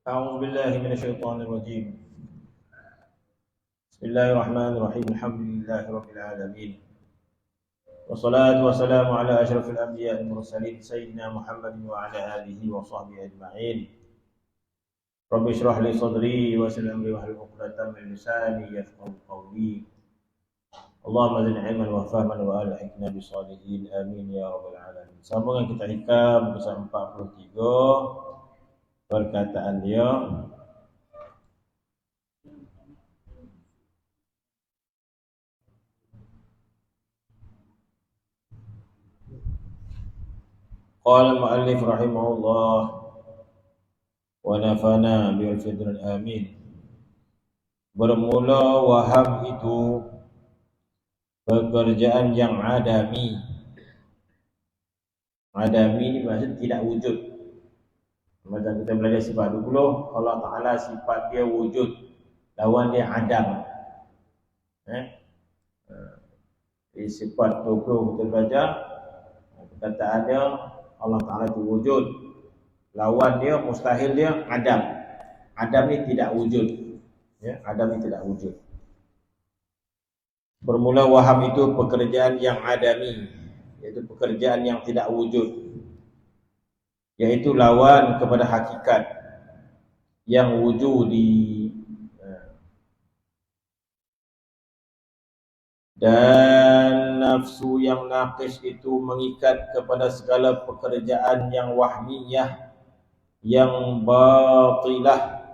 أعوذ بالله من الشيطان الرجيم. بسم الله الرحمن الرحيم. الحمد لله رب العالمين، والصلاة والسلام على أشرف الأنبياء والمرسلين سيدنا محمد وعلى آله وصحبه أجمعين. رب اشرح لي صدري ويسر أمري واحلل عقدة من لساني يفقهوا قولي. اللهم زدنا علما وفهما وألحقنا بالصالحين آمين يا رب العالمين. Sambungan kita hikam kisah 43, perkataan dia, qala al-muallif rahimahullah wa nafana bil fidril amin. Bermula waham itu pekerjaan yang adami. Adami ni maksud tidak wujud. Macam kita belajar sifat 20, Allah Ta'ala sifat dia wujud, lawan dia adam. Di sifat 20 kita belajar, perkataan dia Allah Ta'ala itu wujud, lawan dia, mustahil dia adam. Adam ni tidak wujud, Adam ni tidak wujud. Bermula waham itu pekerjaan yang adami, iaitu pekerjaan yang tidak wujud, iaitu lawan kepada hakikat yang wujudi. Dan nafsu yang naqis itu mengikat kepada segala pekerjaan yang wahmiyah, yang batilah,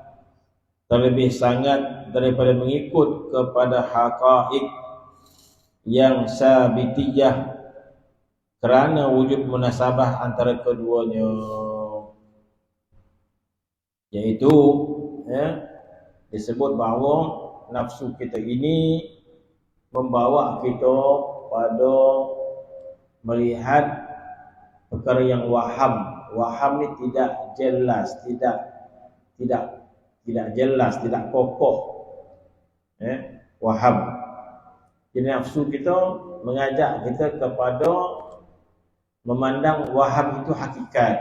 terlebih sangat daripada mengikut kepada haqaiq yang sabitiyah, kerana wujud munasabah antara keduanya, iaitu disebut bahawa nafsu kita ini membawa kita pada melihat perkara yang waham. Waham ni tidak jelas, tidak jelas, tidak kokoh. Waham. Jadi nafsu kita mengajak kita kepada memandang waham itu hakikat.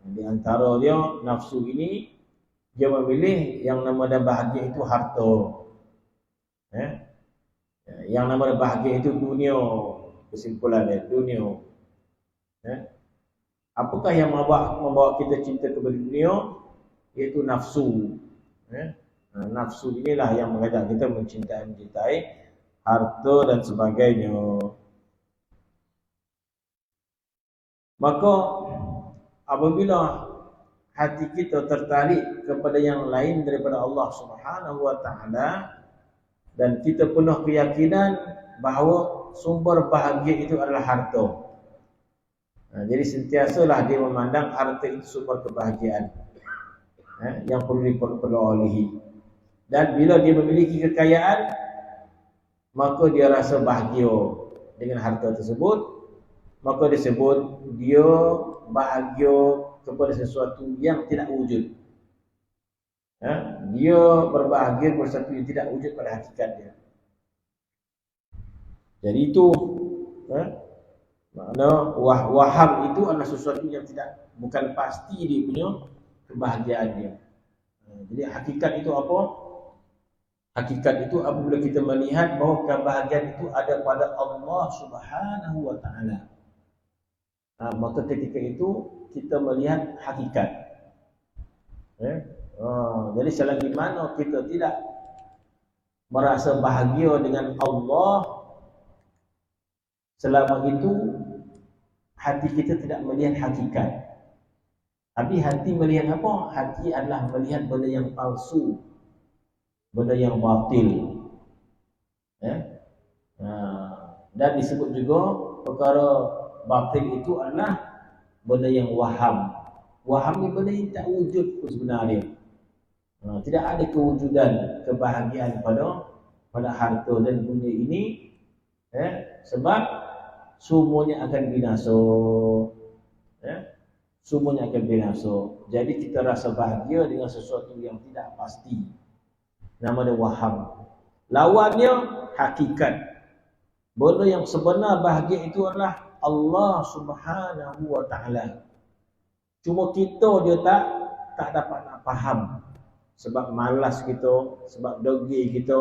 Di antara dia, nafsu ini dia memilih yang nama dan bahagia itu harta. Yang nama dan bahagia itu dunia. Kesimpulan dia, dunia. Apakah yang membawa kita cinta kepada dunia? Iaitu nafsu. Nafsu inilah yang mengajak kita mencintai harta dan sebagainya. Maka apabila hati kita tertarik kepada yang lain daripada Allah Subhanahu wa Ta'ala, dan kita penuh keyakinan bahawa sumber bahagia itu adalah harta, jadi sentiasalah dia memandang harta itu sumber kebahagiaan yang perlu diperolehi. Dan bila dia memiliki kekayaan, maka dia rasa bahagia dengan harta tersebut. Maka disebut dia bahagia kepada sesuatu yang tidak wujud. Dia berbahagia kepada sesuatu yang tidak wujud pada hakikat dia. Jadi itu makna waham itu adalah sesuatu yang bukan pasti dia punya kebahagiaan dia. Jadi hakikat itu apa? Hakikat itu apabila kita melihat bahawa kebahagiaan itu ada pada Allah Subhanahu wa Ta'ala, maka ketika itu kita melihat hakikat. Jadi selagi mana kita tidak merasa bahagia dengan Allah, selama itu hati kita tidak melihat hakikat. Tapi hati melihat apa? Hati adalah melihat benda yang palsu, benda yang batil. Dan disebut juga perkara batil itu adalah benda yang waham. Waham ni benda yang tak wujud pun sebenarnya. Tidak ada kewujudan kebahagiaan pada harta dan dunia ini, sebab semuanya akan binasa. Semuanya akan binasa. Jadi kita rasa bahagia dengan sesuatu yang tidak pasti. Nama dia waham. Lawannya hakikat. Benda yang sebenar bahagia itu adalah Allah Subhanahu wa Ta'ala. Cuma kita dia tak tak dapat nak faham sebab malas kita, sebab dogi kita,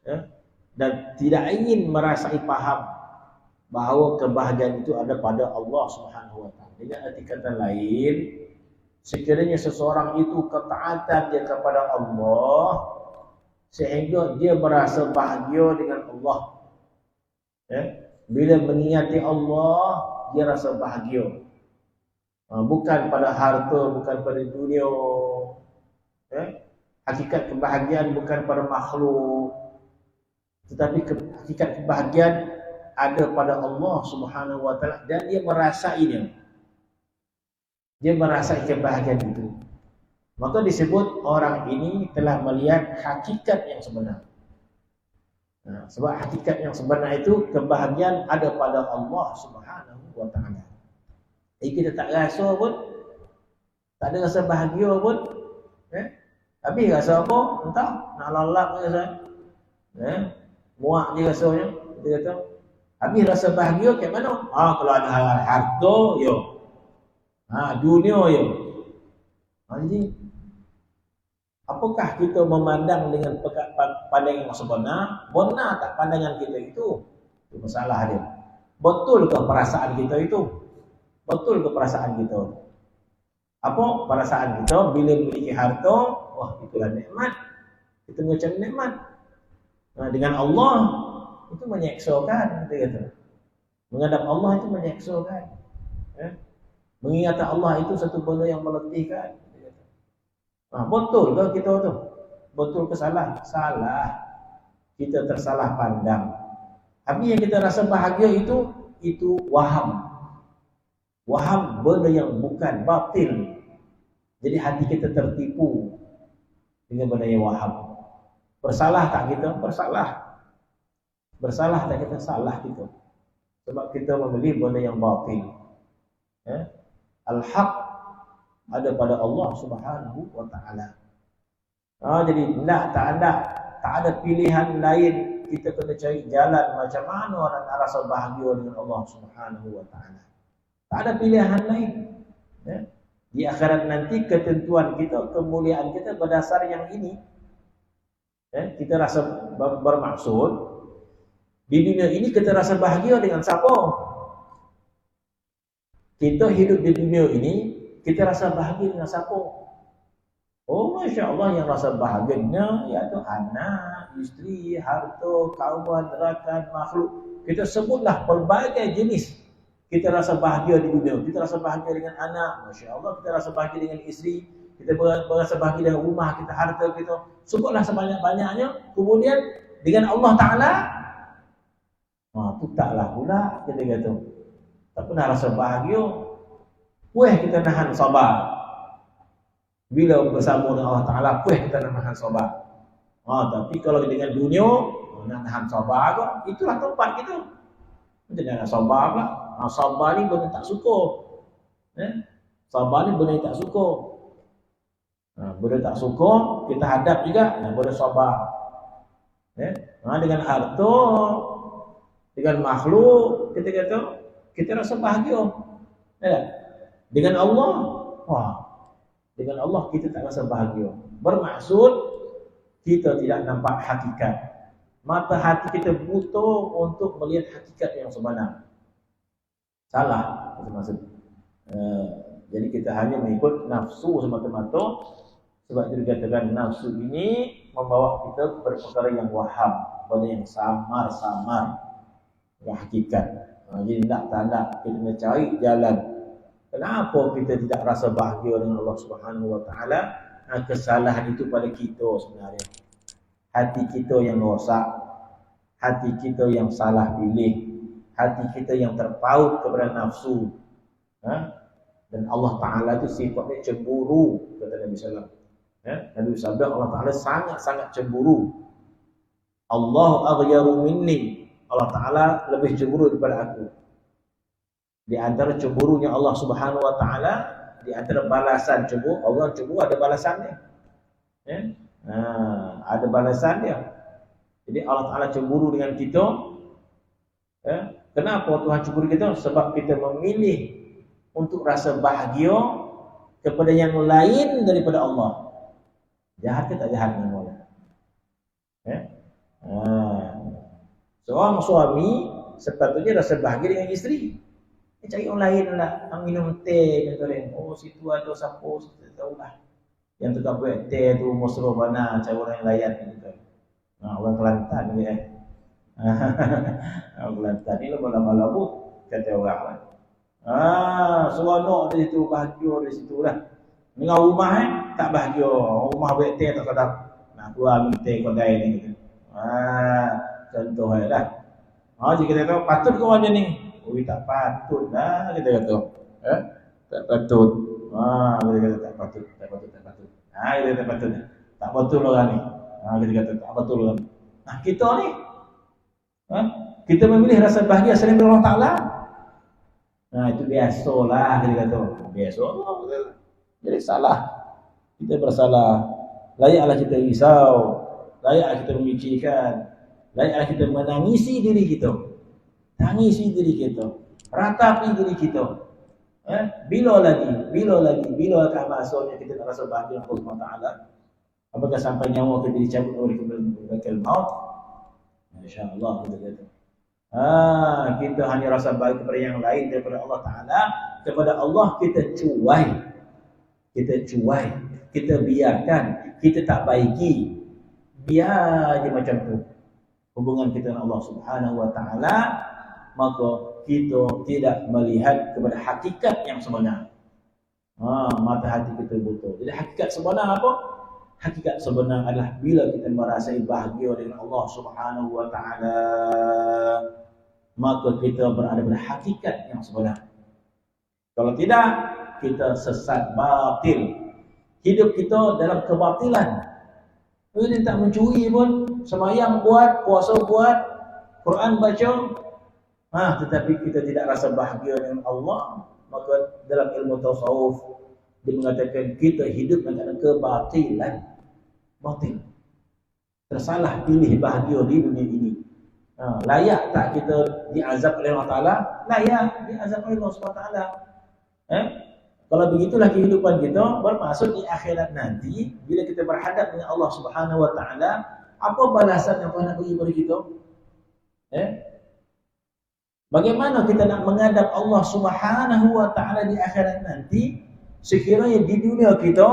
ya, dan tidak ingin merasai faham bahawa kebahagiaan itu ada pada Allah Subhanahu wa taala. Dengan arti kata lain, sekiranya seseorang itu ketaatan dia kepada Allah sehingga dia merasa bahagia dengan Allah, ya, bila mengingati Allah dia rasa bahagia, bukan pada harta, bukan pada dunia, ya. Hakikat kebahagiaan bukan pada makhluk, tetapi hakikat kebahagiaan ada pada Allah Subhanahu wa taala, dan dia merasainya. Dia merasai kebahagiaan itu. Maka disebut orang ini telah melihat hakikat yang sebenar. Sebab hakikat yang sebenar itu kebahagiaan ada pada Allah Subhanahu wa taala. Kita tak rasa pun, tak ada rasa bahagia pun, tapi rasa apa? Entah, nak lalap rasa, muak dia rasanya. Dia kata, habis rasa bahagia kat mana? Kalau ada harta, yo. Dunia, yo. Jadi, apakah kita memandang dengan pandangan yang sebenar? Benar tak pandangan kita itu? Itu masalah dia. Betul ke perasaan kita itu? Betul ke perasaan kita? Apa perasaan kita bila memiliki harta? Wah, itulah nikmat. Kita mengucap nikmat. Dengan Allah itu menyeksakan, kita kata. Menghadap Allah itu menyeksakan. Mengingat Allah itu satu benda yang meletihkan. Betul ke kita tu? Betul ke salah? Salah. Kita tersalah pandang. Tapi yang kita rasa bahagia itu waham. Waham, benda yang bukan, batil. Jadi hati kita tertipu dengan benda yang waham. Bersalah tak kita? Bersalah. Bersalah tak kita? Salah kita. Sebab kita memilih benda yang batil. Al-haq ada pada Allah Subhanahu wa taala. Jadi tak ada pilihan lain. Kita kena cari jalan macam mana orang nak rasa bahagia dengan Allah Subhanahu wa taala. Tak ada pilihan lain. Di akhirat nanti ketentuan kita, kemuliaan kita berdasar yang ini. Kita rasa bermaksud di dunia ini kita rasa bahagia dengan siapa? Kita hidup di dunia ini, kita rasa bahagia dengan siapa? Masya Allah, yang rasa bahagianya iaitu anak, isteri, harta, kawan, rakan, makhluk. Kita sebutlah pelbagai jenis. Kita rasa bahagia di dunia. Kita rasa bahagia dengan anak, Masya Allah. Kita rasa bahagia dengan isteri. Kita berasa bahagia dengan rumah kita, harta kita. Sebutlah sebanyak-banyaknya. Kemudian dengan Allah Ta'ala, itu taklah pula kita kata. Tak pernah rasa bahagia. Kita nahan sabar. Bila bersama dengan Allah Ta'ala, kita nahan sabar. Tapi kalau dengan dunia, nak nahan sabar ke, itulah tempat kita. Kita nak sabar pula. Sabar ni benda tak suka. Sabar ni benda tak suka. Benda tak suka, kita hadap juga. Benda sabar. Dengan harta, dengan makhluk, kita kata, kita rasa bahagia. Dengan Allah, dengan Allah kita tak rasa bahagia. Bermaksud, kita tidak nampak hakikat. Mata hati kita buta untuk melihat hakikat yang sebenar. Salah maksud. Jadi kita hanya mengikut nafsu semata-mata. Sebab itu dikatakan nafsu ini membawa kita kepada perkara yang waham, benda yang samar-samar, yang hakikat. Jadi tak kita nak cari jalan. Kenapa kita tidak rasa bahagia dengan Allah Subhanahu wa taala? Kesalahan itu pada kita sebenarnya. Hati kita yang rosak, hati kita yang salah pilih, hati kita yang terpaut kepada nafsu. Dan Allah Ta'ala itu sifatnya cemburu, kata Nabi SAW. Nabi sabda Allah Ta'ala sangat-sangat cemburu. Allah aghyaru minni. Allah Ta'ala lebih cemburu daripada aku. Di antara cemburunya Allah Subhanahu wa taala, di antara balasan cemburu, Allah cemburu ada balasannya. Ada balasannya. Jadi Allah Ta'ala cemburu dengan kita. Kenapa Tuhan cemburu kita? Sebab kita memilih untuk rasa bahagia kepada yang lain daripada Allah. Jahat ke tak jahat dengan Allah? Seorang suami sepatutnya rasa bahagia dengan isteri. Cari orang lain lah, minum teh kata. Oh situ ada siapa, kita tahulah. Yang tukang buat teh tu mesra mana cara orang yang layan gitu. Orang Kelantan ni orang Kelantan ni lama-lama kata orang lah. Seronok di situ, bahagia di situ lah. Dengan rumah tak bahagia, rumah buat teh tak sedap. Nak keluar minum teh kedai ni gitu. Contoh lah. Jika kita tahu patut ke orang ni? Tak patut lah kita kata. Tak patut. Kita kata tak patut. Kita tak patut. Tak betul orang ni. Kita kata tak betul orang. Kita ni, kita memilih rasa bahagia selain Allah Ta'ala. Itu biasalah kita kata. Biasa. Jadi salah. Kita bersalah. Layaklah kita risau. Layaklah kita memikirkan. Layaklah kita menangisi diri kita. Tangisi diri kita. Ratapi diri kita. Bila akan masanya kita nak rasa bahagia dengan Allah Ta'ala? Apakah sampai nyawa kita dicabut oleh malaikat maut? InsyaAllah kita kata. Kita hanya rasa bahagia kepada yang lain daripada Allah Ta'ala. Kepada Allah kita cuai. Kita biarkan. Kita tak baiki. Biar je macam tu hubungan kita dengan Allah Subhanahu Wa Ta'ala. Maka kita tidak melihat kepada hakikat yang sebenar. Mata hati kita buta. Jadi hakikat sebenar apa? Hakikat sebenar adalah bila kita merasai bahagia dengan Allah Subhanahu Wa Ta'ala, maka kita berada pada hakikat yang sebenar. Kalau tidak, kita sesat batil. Hidup kita dalam kebatilan. Kita tak mencuri pun, sembahyang buat, puasa buat, Quran baca, tetapi kita tidak rasa bahagia dengan Allah. Maka dalam ilmu tasawuf dia mengatakan kita hidup dalam kebatilan. Batil. Tersalah pilih bahagia di dunia ini. Layak tak kita diazab oleh Allah Ta'ala? Layak diazab oleh Allah SWT. Kalau begitulah kehidupan kita, bermaksud di akhirat nanti bila kita berhadap dengan Allah Subhanahu Wa Ta'ala, apa balasan yang Tuhan nak beri kepada kita? Bagaimana kita nak menghadap Allah Subhanahu Wa Ta'ala di akhirat nanti? Sekiranya di dunia kita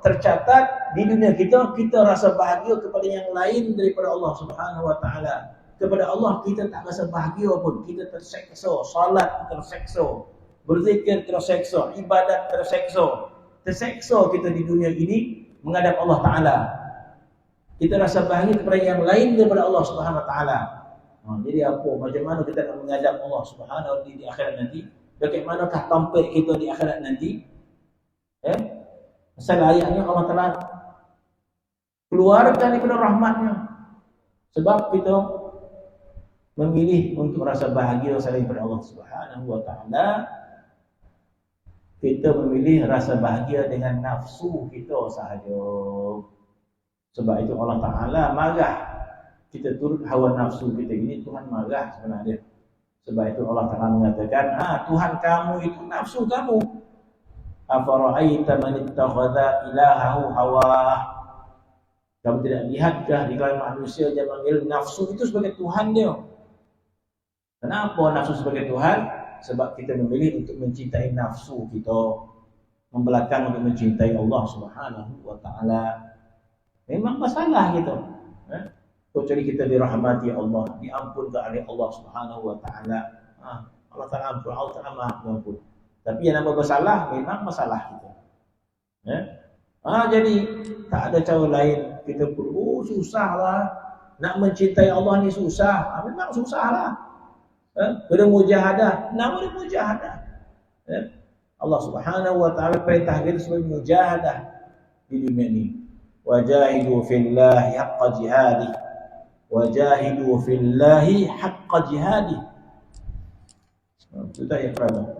tercatat, di dunia kita rasa bahagia kepada yang lain daripada Allah Subhanahu Wa Ta'ala. Kepada Allah kita tak rasa bahagia pun. Kita terseksa, salat terseksa, berzikir terseksa, ibadat terseksa. Terseksa kita di dunia ini menghadap Allah Ta'ala. Kita rasa bahagia kepada yang lain daripada Allah Subhanahu Wa Ta'ala. Jadi apa? Macam mana kita nak menghadap Allah Subhanahu Wa Ta'ala di akhirat nanti? Bagaimanakah tampil kita di akhirat nanti? Selayaknya Allah Ta'ala keluarkan daripada rahmatnya. Sebab kita memilih untuk rasa bahagia selain daripada Allah Subhanahu Wa Ta'ala. Kita memilih rasa bahagia dengan nafsu kita sahaja. Sebab itu Allah Ta'ala marah kita turut hawa nafsu kita ini. Tuhan marah sebenarnya. Sebab itu Allah Ta'ala mengatakan, Tuhan kamu itu nafsu kamu. Afara'aita man ittakhadha ilahahu hawah. Kamu tidak lihatkah di kalangan manusia yang mengambil nafsu itu sebagai Tuhan dia? Kenapa nafsu sebagai Tuhan? Sebab kita memilih untuk mencintai nafsu kita, membelakang untuk mencintai Allah Subhanahu Wa Ta'ala. Memang masalah kita. Kecuali kita dirahmati Allah, diampunkan oleh Allah Subhanahu Wa Ta'ala. Allah Ta'ala ampun, Allah Ta'ala maha pengampun. Tapi yang nama bersalah memang masalah kita. Jadi tak ada cara lain. Kita pun susahlah nak mencintai Allah ni susah. Memang susahlah. Bermujahadah, nama dia mujahadah. Allah Subhanahu Wa Ta'ala perintah kita sebagai mujahadah di dunia ini. Wajahidu fillahi haqqa jihadih. Wajahidu fillahi haqqa jihadih. Itu ayat pertama.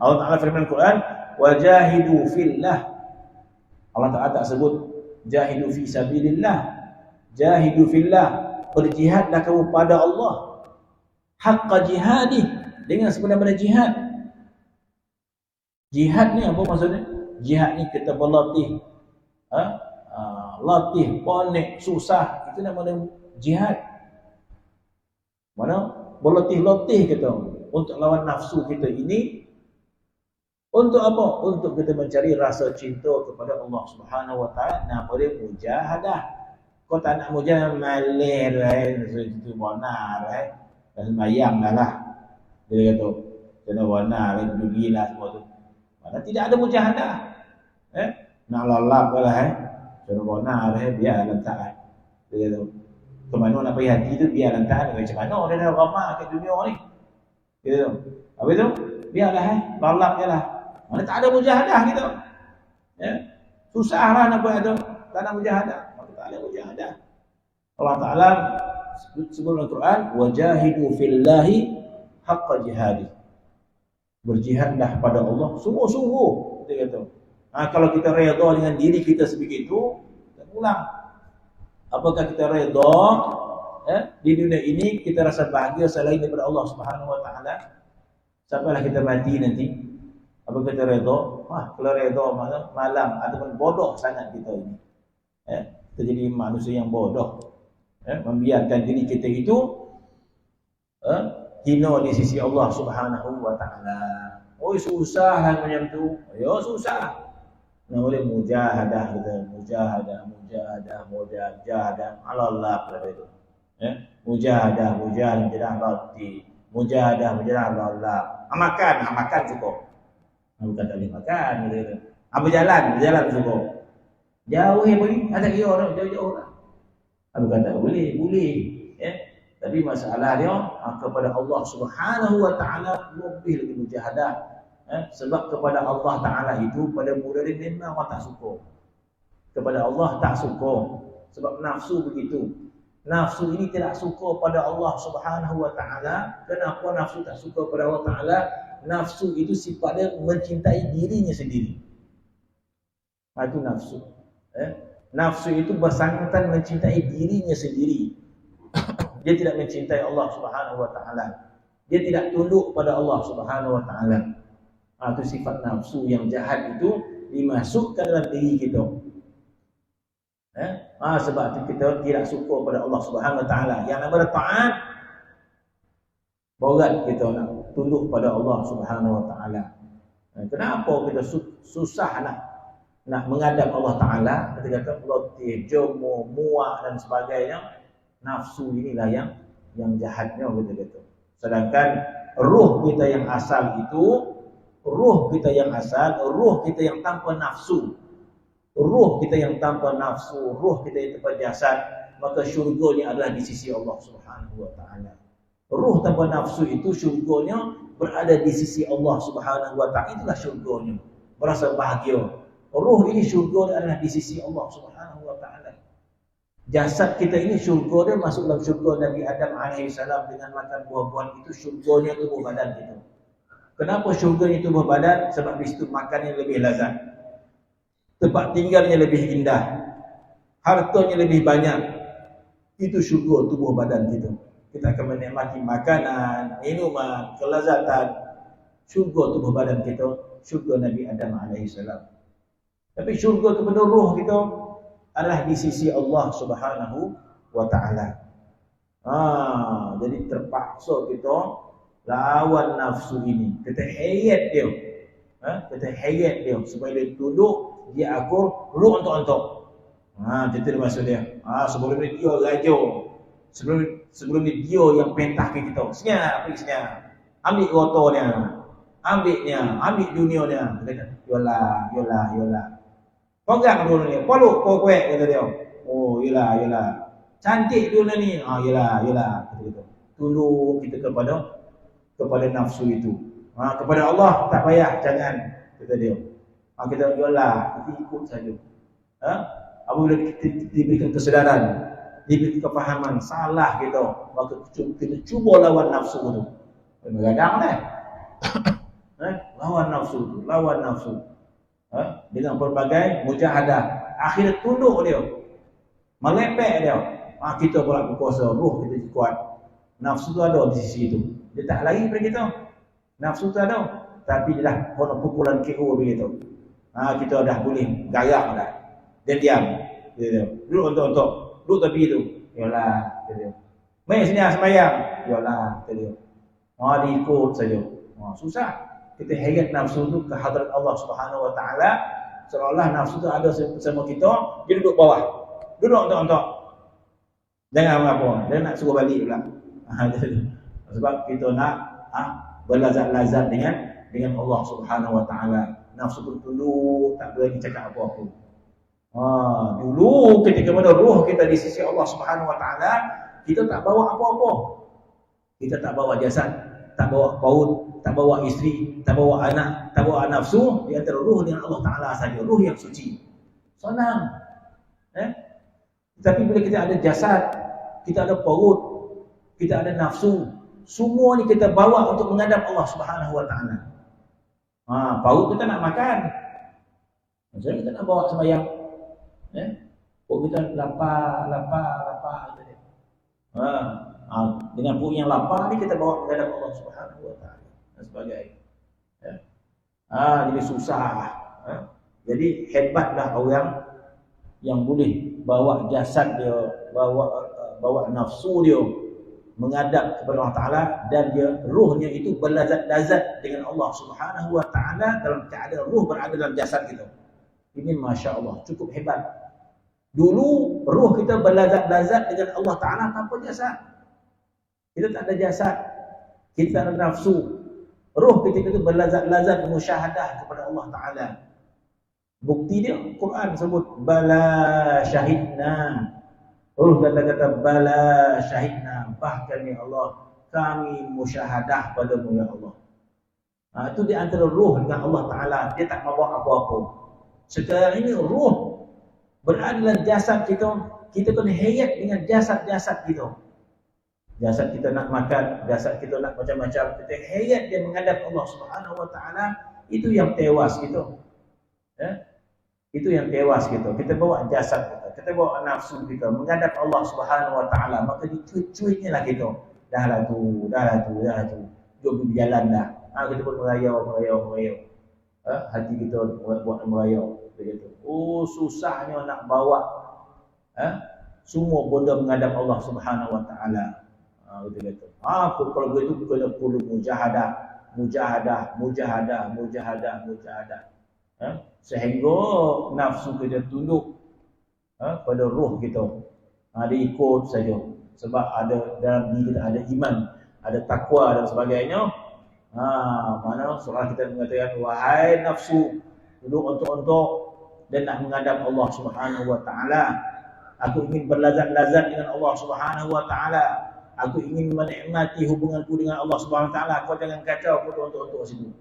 Allah Ta'ala firman Al-Quran, wajahidu fillah. Allah Ta'ala tak sebut jahidu fi sabilillah. Jahidu fillah. Berjihadlah kamu pada Allah. Haqqa jihadih, dengan sebenar-benar jihad. Jihad ni apa maksudnya? Jihad ni kita berlatih, latih, ponek, susah, itu namanya jihad. Mana berlatih-latih kita untuk lawan nafsu kita ini. Untuk apa? Untuk kita mencari rasa cinta kepada Allah Subhanahu Wa Taala. Nama dia mujahadah. Kau tak nak mujahadah malir, itu benar, dan mayang dah lah. Dia kata, kena benar, pergi lah semua tu. Mana tidak ada mujahadah. Nak lalap lah, kena benar, biar lantak. Dia kata, ke mana nak pergi hati tu, biar lantak. Macam mana dia dah ramah kat dunia ni. Dia kata, habis tu, biarlah, lalap je lah. Mana tak ada mujahadah kita. Susahlah nak buat tu. Tak ada mujahadah. Maka tak ada mujahadah. Allah Ta'ala sebut dalam Quran, wajahidu fillahi haqqa jihadi. Berjihadlah pada Allah sungguh-sungguh. Kita kata. Kalau kita redha dengan diri kita sebegitu, kita pulang. Apakah kita redha di dunia ini kita rasa bahagia selain daripada Allah Subhanahu Wa Ta'ala? Sampailah kita mati nanti. Apa kita redha? Kalau redha malam ataupun bodoh sangat kita ini. Kita jadi manusia yang bodoh. Membiarkan diri kita itu hina di sisi Allah Subhanahu Wa Ta'ala. Oh, susah macam tu. Ya susah. Nama dia mujahadah kita. Mujahadah. Allah pada itu. Mujahadah rati. Mujahadah Allah. Makan cukup. Bukan tak boleh makan. Berjalan cukup. Jauh boleh. Ada kira orang jauh-jauh lah. Bukan tak boleh. Tapi masalah dia kepada Allah Subhanahu Wa Ta'ala lebih lagi mujahadah. Sebab kepada Allah Ta'ala itu pada mula dia memang orang tak suka. Kepada Allah tak suka. Sebab nafsu begitu. Nafsu ini tidak suka pada Allah Subhanahu Wa Ta'ala. Kenapa nafsu tak suka pada Allah Ta'ala? Nafsu itu sifatnya mencintai dirinya sendiri. Itu nafsu. Nafsu itu bersangkutan mencintai dirinya sendiri. Dia tidak mencintai Allah Subhanahu Wa Ta'ala. Dia tidak tunduk pada Allah Subhanahu Wa Ta'ala. Itu sifat nafsu yang jahat itu dimasukkan dalam diri kita. Sebab itu kita tidak suka pada Allah Subhanahu Wa Ta'ala. Yang namanya taat, berat kita nak tunduk pada Allah Subhanahu Wa Ta'ala. Kenapa kita susah nak menghadap Allah Ta'ala? Kita kata letih, jemu, muak dan sebagainya. Nafsu inilah yang jahatnya kita kata. Sedangkan ruh kita yang asal itu, ruh kita yang tanpa nafsu. Ruh kita yang tanpa nafsu, ruh kita yang tanpa jasad, maka syurganya adalah di sisi Allah Subhanahu Wa Ta'ala. Ruh tanpa nafsu itu syurganya berada di sisi Allah Subhanahu Wa Ta'ala. Itulah syurganya. Berasa bahagia. Ruh ini syurga adalah di sisi Allah Subhanahu Wa Ta'ala. Jasad kita ini syurga dia masuk dalam syurga Nabi Adam AS dengan makan buah-buahan. Itu syurganya tubuh badan kita. Kenapa syurganya tubuh badan? Sebab di situ makannya lebih lazat, tempat tinggalnya lebih indah, hartanya lebih banyak. Itu syurga tubuh badan kita. Kita akan menikmati makanan, minuman, kelazatan. Syurga tubuh badan kita, syurga Nabi Adam AS. Tapi syurga kepada roh kita adalah di sisi Allah Subhanahu Wa Ta'ala. Jadi terpaksa kita lawan nafsu ini. Kita hayat dia. Kita hayat dia supaya dia tunduk, dia akur, lu ontok-ontok. Itu dia maksud dia. Sebelum ni dia raja. Sebelum ni dia yang pentah ke kita. Senyap. Ambil rotornya. Ambil dunianya. Dia kata, yolah. Pegang dulu ni. Peluk kuek kata dia. Oh, yolah. Cantik dulu ni. Yolah. Kata kita. Tunduk kita kepada nafsu itu. Kepada Allah tak payah, jangan, kata dia. Kita yolah, kita ikut saja. Apabila kita diberikan kesedaran, diberikan kefahaman salah kita, maka kita cuba lawan nafsu itu. Begadang lah. Lawan nafsu. Dengan berbagai mujahadah. Akhirnya tunduk dia, melepek dia. Kita pula berkuasa, ruh kita kuat. Nafsu tu ada di sisi itu. Dia tak lari daripada kita. Nafsu tu ada, tapi dia dah kena pukulan KO begitu. kita dah boleh garang dah. Dia diam. Dia duduk untuk duduk tepi tu. Yalah, dia. Mai sini sembahyang. Yalah, dia. Diikut saja. Susah. Kita heret nafsu tu ke hadrat Allah Subhanahu Wa Taala. Seolah nafsu tu ada bersama kita, dia duduk bawah. Duduk untuk. Jangan apa. Dia nak suruh balik pula. Sebab kita nak berlazat-lazat dengan Allah Subhanahu Wa Taala. Nafsu pun dulu tak berani cakap apa-apa. Dulu ketika mana ruh kita di sisi Allah Subhanahu Wa Taala, kita tak bawa apa-apa. Kita tak bawa jasad, tak bawa paut, tak bawa isteri, tak bawa anak, tak bawa nafsu. Di antara ruh dengan Allah Taala saja, ruh yang suci. Senang. Tapi bila kita ada jasad, kita ada paut, kita ada nafsu, semua ni kita bawa untuk menghadap Allah Subhanahu Wa Taala. Paut kita nak makan. Maksudnya kita nak bawa sembahyang. Perut kita lapar gitu dia. Dengan perut yang lapar ni kita bawa menghadap Allah Subhanahu Wa Taala dan sebagainya. Jadi susah. Jadi hebatlah orang yang boleh bawa jasad dia, bawa nafsu dia menghadap kepada Allah Taala, dan dia ruhnya itu berlazat-lazat dengan Allah Subhanahu Wa Taala dalam keadaan ruh berada dalam jasad kita. Ini masya-Allah cukup hebat. Dulu ruh kita berlazat-lazat dengan Allah Taala tanpa jasad. Kita tak ada jasad, kita ada nafsu. Ruh kita itu berlazat-lazat musyahadah kepada Allah Taala. Bukti dia Quran sebut bala syahidna. Ruh kata-kata bala syahidna, bahkan ya Allah kami musyahadah padamu ya Allah. Itu di antara ruh dengan Allah Taala, dia tak membawa apa-apa. Sekarang ini ruh berada dalam jasad kita kena hayat dengan jasad-jasad kita. Jasad kita nak makan, jasad kita nak macam-macam, kita hayat dia menghadap Allah Subhanahu Wa Taala. Itu yang tewas kita. Itu yang tewas kita. Kita bawa jasad kita bawa nafsu kita menghadap Allah Subhanahu Wa Taala, maka dicuitnya lah kita. Dah tu. Jom berjalan dah. Kita pun merayau. Hati kita buat merayau begitu. Susahnya nak bawa semua benda menghadap Allah Subhanahu Wa Taala. Begitu. Kalau begitu kena perlu mujahadah. Sehingga nafsu kita tunduk pada ruh kita. Dia ikut saja. Sebab ada dalam diri kita ada iman, ada takwa dan sebagainya. Mana surah kita mengatakan, wahai nafsu, duduk untuk dan nak menghadap Allah Subhanahu Wa Taala. Aku ingin berlazat-lazat dengan Allah Subhanahu Wa Taala. Aku ingin menikmati hubunganku dengan Allah Subhanahu Wa Taala. Kau jangan kacau aku untuk situ.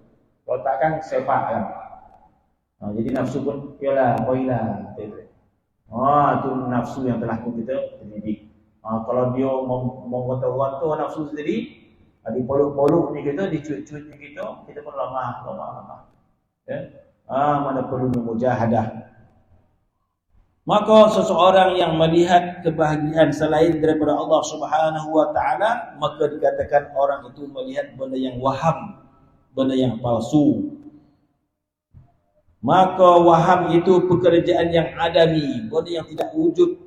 Kalau takkan sepak kan. Jadi nafsu pun ialah boilah. Itu nafsu yang telah kita terdidik. Kalau dia mengontor-ontor nafsu sendiri, di poluk-poluk ni kita, di cuit-cuit ni kita pun lemah. Mana perlunya mujahadah. Maka seseorang yang melihat kebahagiaan selain daripada Allah Subhanahu Wa Taala, maka dikatakan orang itu melihat benda yang waham, benda yang palsu. Maka waham itu pekerjaan yang adami, benda yang tidak wujud.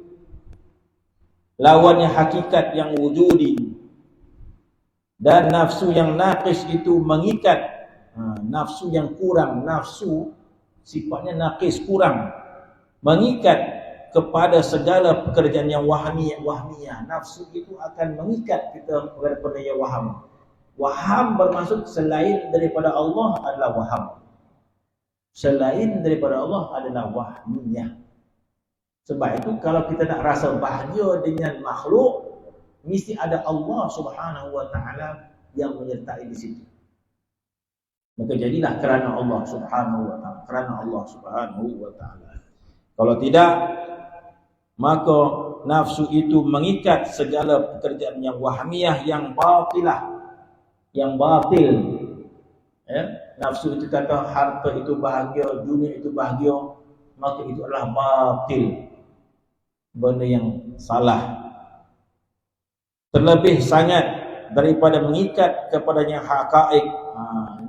Lawannya hakikat yang wujudi. Dan nafsu yang naqis itu mengikat. Nafsu yang kurang, nafsu sifatnya naqis, kurang, mengikat kepada segala pekerjaan yang wahmiyah. Nafsu itu akan mengikat kita kepada benda yang waham. Waham bermaksud selain daripada Allah adalah waham. Selain daripada Allah adalah wahmiyah. Sebab itu kalau kita nak rasa bahagia dengan makhluk, mesti ada Allah Subhanahu Wa Taala yang menyertai di situ. Maka jadilah kerana Allah Subhanahu Wa Taala, kerana Allah Subhanahu Wa Taala. Kalau tidak, maka nafsu itu mengikat segala pekerjaan yang wahmiyah, yang batilah, yang batil. Nafsu itu kata harta itu bahagia, dunia itu bahagia, maka itu adalah batil, benda yang salah. Terlebih sangat daripada mengikat kepadanya haqaiq.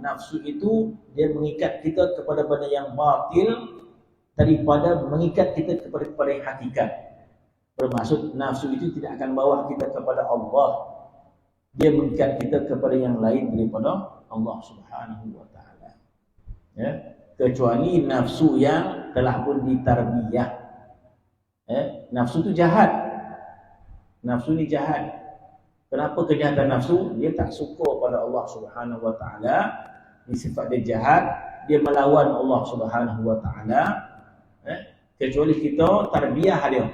nafsu itu dia mengikat kita kepada benda yang batil daripada mengikat kita kepada yang hakikat. Bermaksud nafsu itu tidak akan bawa kita kepada Allah. Dia mengikat kita kepada yang lain daripada Allah Subhanahu wa taala. Ya, kecuali nafsu yang telah pun ditarbiyah. Nafsu itu jahat. Nafsu ini jahat. Kenapa kejahatan nafsu? Dia tak suka pada Allah Subhanahu wa taala. Ini sifat dia jahat, dia melawan Allah Subhanahu wa taala. Kecuali kita tarbiyah dia.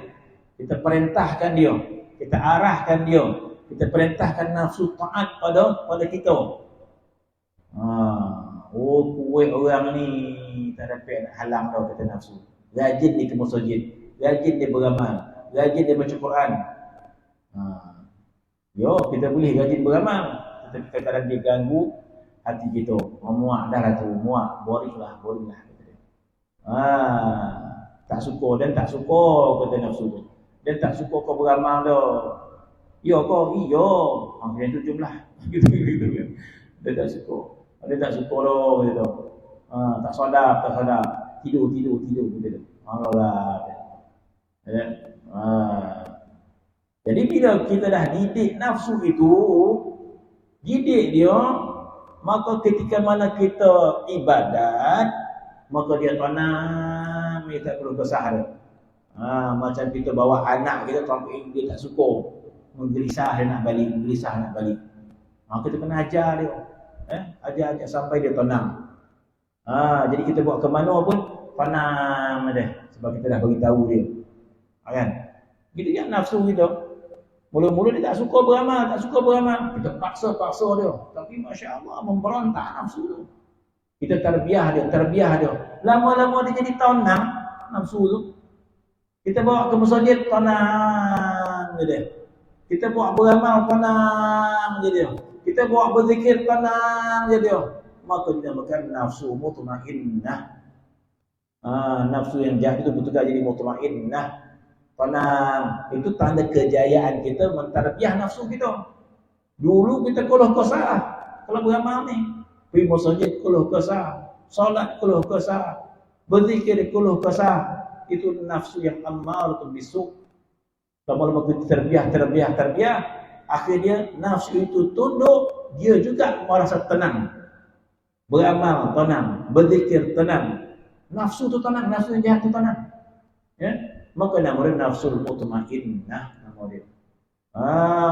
Kita perintahkan dia, kita arahkan dia, kita perintahkan nafsu taat pada kita. Kuat orang ni tak dapat nak halang dah kata nafsu. Rajin dia ke masjid, rajin dia beramal, rajin dia baca Quran. Yo, kita boleh rajin beramal, tetapi kadang-kadang dia ganggu hati kita. Muak dah lah tu, muak, boring lah kata dia. Tak suka dan tak suka kata nafsu tu. Dan tak suka kau beramal dah. Ya kau, iya. Macam tu jumlah. Gitu. Dia tak suka. Dia tak suka dah gitu. Tak sadap. Tidur gitu. Allah. Ya. Jadi bila kita dah didik nafsu itu, didik dia, maka ketika mana kita ibadat, maka dia tanam, dia tak perlu kesah dia. Macam kita bawa anak kita sampai dia tak suka, menggelisah dia nak balik. Kita kena ajar dia. Ajar sampai dia tenang. Jadi kita buat ke mana pun tanam dia, sebab kita dah beritahu dia. Kan? Gitu ya nafsu kita. Mula-mula dia tak suka beramal. Kita paksa dia. Tapi Masya Allah, memberontak nafsu tu. Kita tarbiyah dia. Lama-lama dia jadi tenang nafsu tu. Kita bawa ke masjid, tenang dia. Kita bawa beramal, tenang dia. Kita bawa berzikir, tenang dia. Maka dinamakan nafsu mutmainnah. Nafsu yang jahat itu betul jadi mutmainnah. Tenang, itu tanda kejayaan kita mentarbiyah nafsu kita. Dulu kita keluh kesah kalau beramal ni, pergi masjid keluh kesah, solat keluh kesah, berzikir keluh kesah. Itu nafsu yang ammaratun bisu'. Lama-lama kita terbiah, akhirnya nafsu itu tunduk, dia juga merasa tenang. Beramal tenang, berzikir tenang. Nafsu itu tenang, nafsu yang jahat itu tenang. Ya? Maka namanya nafsul mutmainnah nama dia.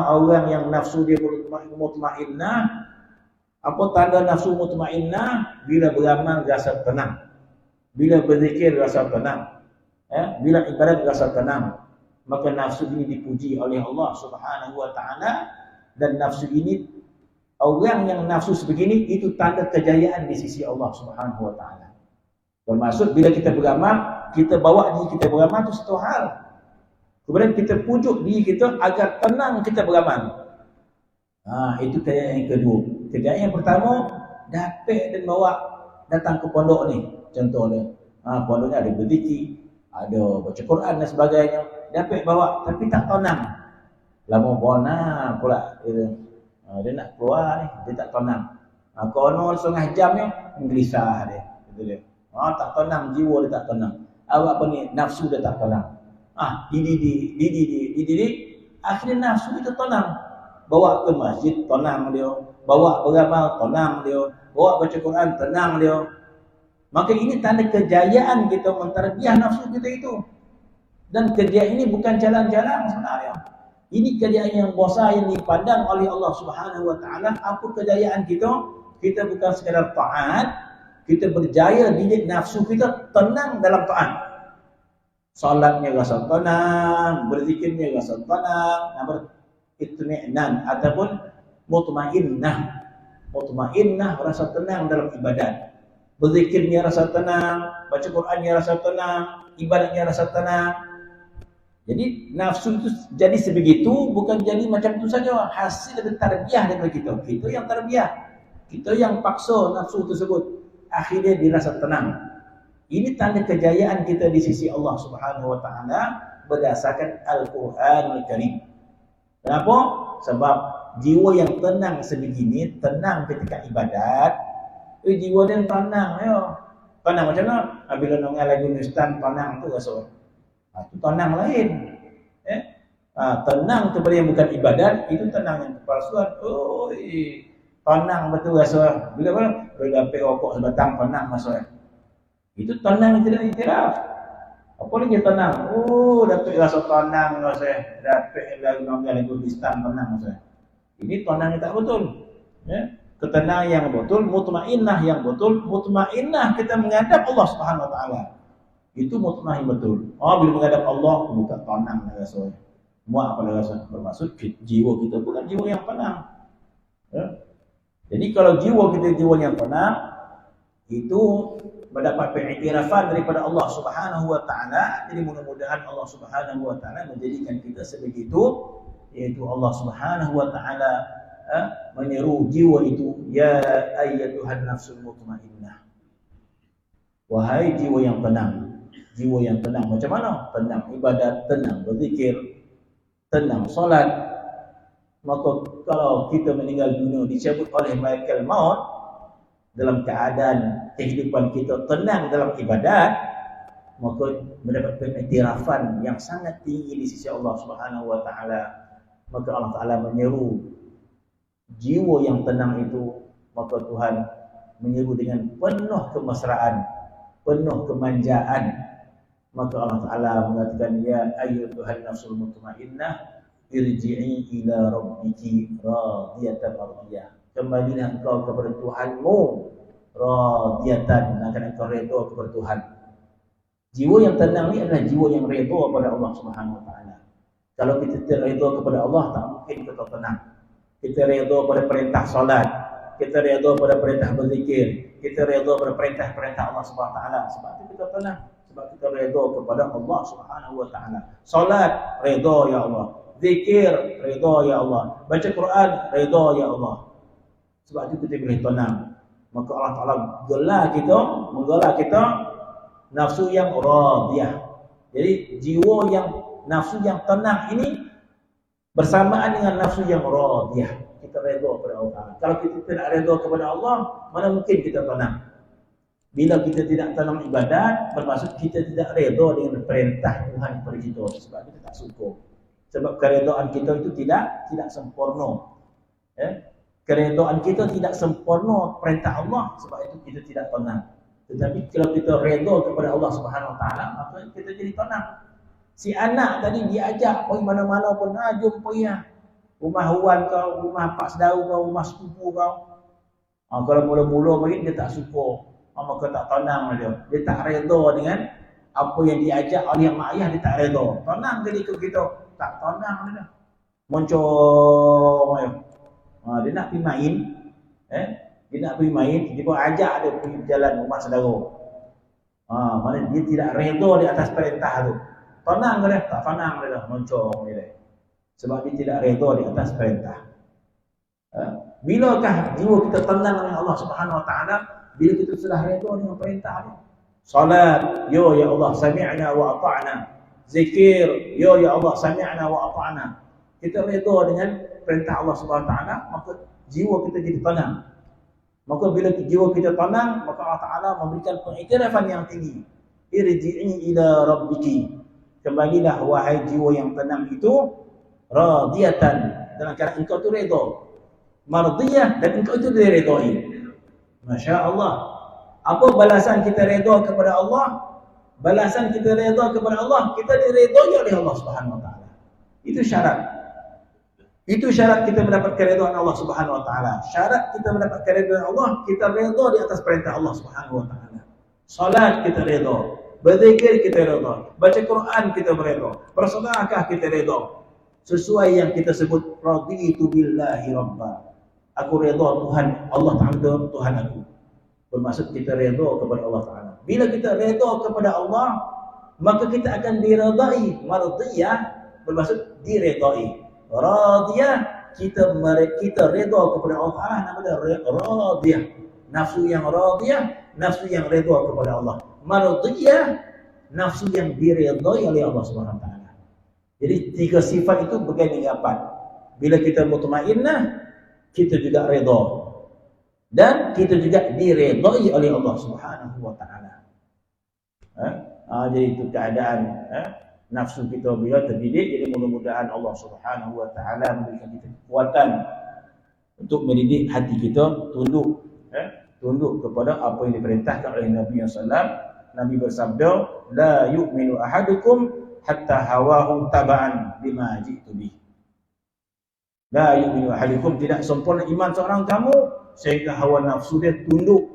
Orang yang nafsu dia mutmainnah, apa tanda nafsu mutmainnah? Bila beramal rasa tenang, bila berzikir rasa tenang, bila ibadat rasa tenang. Maka nafsu ini dipuji oleh Allah Subhanahu wa taala, dan nafsu ini, orang yang nafsu sebegini itu tanda kejayaan di sisi Allah Subhanahu wa taala. Bermaksud bila kita beramal, kita bawa diri kita beramal itu satu hal. Kemudian kita pujuk diri kita agar tenang kita beramal. Itu kejayaan yang kedua. Kejayaan yang pertama, dapat dan bawa datang ke pondok ni. Contohnya, pondoknya ada berzikir, ada baca Quran dan sebagainya. Dapat bawa tapi tak tenang. Lama bona pula dia nak keluar ni, dia tak tenang. Kono setengah jamnya menggelisah dia. Gitu dia. Tak tenang, jiwa dia tak tenang. Apa ni, nafsu dia tak tenang. Akhirnya nafsu itu tenang. Bawa ke masjid, tenang dia. Bawa beramal, tenang dia. Bawa baca Quran, tenang dia. Maka ini tanda kejayaan kita mentarbiyah nafsu kita itu. Dan kejayaan ini bukan jalan-jalan sebenarnya. Ini kejayaan yang besar yang dipandang oleh Allah Subhanahu wa taala. Apa kejayaan kita? Kita bukan sekadar taat, kita berjaya didik nafsu kita tenang dalam taat. Salatnya rasa tenang, berzikirnya rasa tenang, itmi'nan ataupun mutmainnah. Mutmainnah rasa tenang dalam ibadat. Berzikirnya rasa tenang, baca Qurannya rasa tenang, ibadatnya rasa tenang. Jadi nafsu itu jadi sebegitu, bukan jadi macam itu saja. Hasil dari tarbiyah daripada kita. Kita yang tarbiyah, kita yang paksa nafsu tersebut. Akhirnya dirasa tenang. Ini tanda kejayaan kita di sisi Allah Subhanahu wa taala berdasarkan Al-Qur'anul Karim. Kenapa? Sebab jiwa yang tenang sebegini, tenang ketika ibadat, Jiwa dia tenang yo. Tenang macam mana? Bila nongal lagu Nustan tenang tu rasa. Itu tenang lain. Tenang kepada yang bukan ibadat, itu tenang yang kepalsuan. Tenang betul rasa. Bila mana? Bila dapat rokok sebatang tenang rasa. Itu tenang tidak iktiraf. Apa lagi tenang? Dapat rasa tenang rasa. Dapat lagu Nustan tenang rasa. Ini tenang yang tak betul. Ketenangan yang betul, mutmainnah yang betul. Mutmainnah kita menghadap Allah Subhanahu Wa Taala. Itu mutmain betul. Bila menghadap Allah, bukan tenang rasa. Muak pada rasa. Bermaksud jiwa kita bukan jiwa yang tenang. Jadi kalau jiwa kita jiwa yang tenang, itu mendapat pengiktirafan daripada Allah Subhanahu Wa Taala. Jadi mudah-mudahan Allah Subhanahu Wa Taala menjadikan kita sebegitu, yaitu Allah Subhanahu Wa Taala menyeru jiwa itu, ya ayyatuhan nafsul mutmainnah, wahai jiwa yang tenang. Jiwa yang tenang macam mana? Tenang ibadat, tenang berzikir, tenang solat. Maka kalau kita meninggal dunia dicabut oleh malaikat maut dalam keadaan kehidupan kita tenang dalam ibadat, maka mendapat pengiktirafan yang sangat tinggi di sisi Allah Subhanahu Wa Taala. Maka Allah Taala menyeru jiwa yang tenang itu, maka Tuhan menyeru dengan penuh kemesraan, penuh kemanjaan. Maka Allah Taala mengatakan, ya ayyuhan nafsul mutmainnah irji'i ila rabbiki radiyatan mardiyah. Kembalilah engkau kepada Tuhanmu radiyatan, akan engkau redha kepada Tuhan. Jiwa yang tenang ni adalah jiwa yang redha kepada Allah Subhanahu Wa Taala. Kalau kita tidak redha kepada Allah, tak mungkin kita tenang. Kita redha pada perintah solat, kita redha pada perintah berzikir, kita redha pada perintah-perintah Allah Subhanahu Wa Taala. Sebab itu kita tenang, sebab kita redha kepada Allah Subhanahu Wa Taala. Solat, redha ya Allah. Zikir, redha ya Allah. Baca Quran, redha ya Allah. Sebab itu kita boleh tenang. Maka Allah Taala menggelar kita nafsu yang radiyah. Jadi jiwa yang nafsu yang tenang ini bersamaan dengan nafsu yang radiyah. Kita redha kepada Allah Taala. Kalau kita tidak redha kepada Allah, mana mungkin kita tenang? Bila kita tidak tenang ibadat, bermaksud kita tidak redha dengan perintah Tuhan kepada kita. Sebab kita tak suka. Sebab keredaan kita itu tidak sempurna. Keredaan kita tidak sempurna perintah Allah, sebab itu kita tidak tenang. Tetapi kalau kita redha kepada Allah Subhanahu Wa Taala, maka kita jadi tenang. Si anak tadi diajak pergi mana-mana pun, jom pergi rumah huan kau, rumah pak saudara kau, rumah sepupu kau. Kalau mula-mula pergi dia tak suka, maka tak tenang dia. Dia tak redha dengan apa yang diajak oleh mak ayah, dia tak redha. Tenang jadi ikut kita, tak tenang dia. Moncong ayo. Dia nak pergi main, dia nak pergi main, dia pun ajak dia pergi jalan rumah saudara. Mana dia tidak redha di atas perintah tu. Tenang ke dia? Tak tenang dia dah, moncong dia. Sebab dia tidak redha di atas perintah. Bilakah jiwa kita tenang dengan Allah Subhanahu Wa Taala? Bila kita sudah redha dengan perintah dia. Salat, ya Allah, sami'na wa ata'na. Zikir, ya Allah, sami'na wa ata'na. Kita redha dengan perintah Allah Subhanahu Wa Taala, maka jiwa kita jadi tenang. Maka bila jiwa kita tenang, maka Allah Taala memberikan pengiktirafan yang tinggi. Irji'i ila rabbiki. Kembalilah wahai jiwa yang tenang itu, radiyatan, dalam keadaan engkau itu redha, mardiyah, dan engkau itu diredai. Masya Allah. Apa balasan kita redha kepada Allah? Balasan kita redha kepada Allah, kita diredai oleh Allah Subhanahu Wa Taala. Itu syarat. Itu syarat kita mendapat keredaan Allah Subhanahu Wa Taala. Syarat kita mendapat keredaan Allah, kita redha di atas perintah Allah Subhanahu Wa Taala. Salat kita redha, berzikir kita redha, baca Quran kita redha, bersedekah kita redha. Sesuai yang kita sebut, raditu billahi rabba. Aku redha Tuhan, Allah Ta'ala Tuhan aku. Bermaksud kita redha kepada Allah Ta'ala. Bila kita redha kepada Allah, maka kita akan diredai. Mardiyah bermaksud diredai. Radiyah, kita redha kepada Allah Ta'ala, namanya radiyah. Nafsu yang radiyah, nafsu yang redha kepada Allah. Mardiyah, nafsu yang diredai oleh Allah Subhanahu Wa Taala. Jadi tiga sifat itu berkaitan dengan apa? Bila kita mutmainnah, kita juga redha. dan kita juga diredai oleh Allah Subhanahu wa taala. Jadi itu keadaan nafsu kita bila terdidik. Jadi mudah-mudahan Allah Subhanahu wa taala memberikan kita kekuatan untuk mendidik hati kita tunduk tunduk kepada apa yang diperintahkan oleh Nabi SAW. Nabi bersabda, la yu'minu ahadukum hatta hawahu taba'an lima ji'tu bih. La yu'minu ahadukum, tidak sempurna iman seorang kamu sehingga hawa nafsu dia tunduk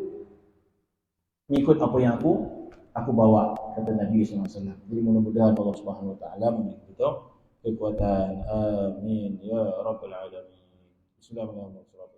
mengikut apa yang aku bawa, kata Nabi SAW. Jadi mudah-mudahan Allah Subhanahu wa taala memberi kita kekuatan. Amin ya rabbal alamin. Bismillahirrahmanirrahim.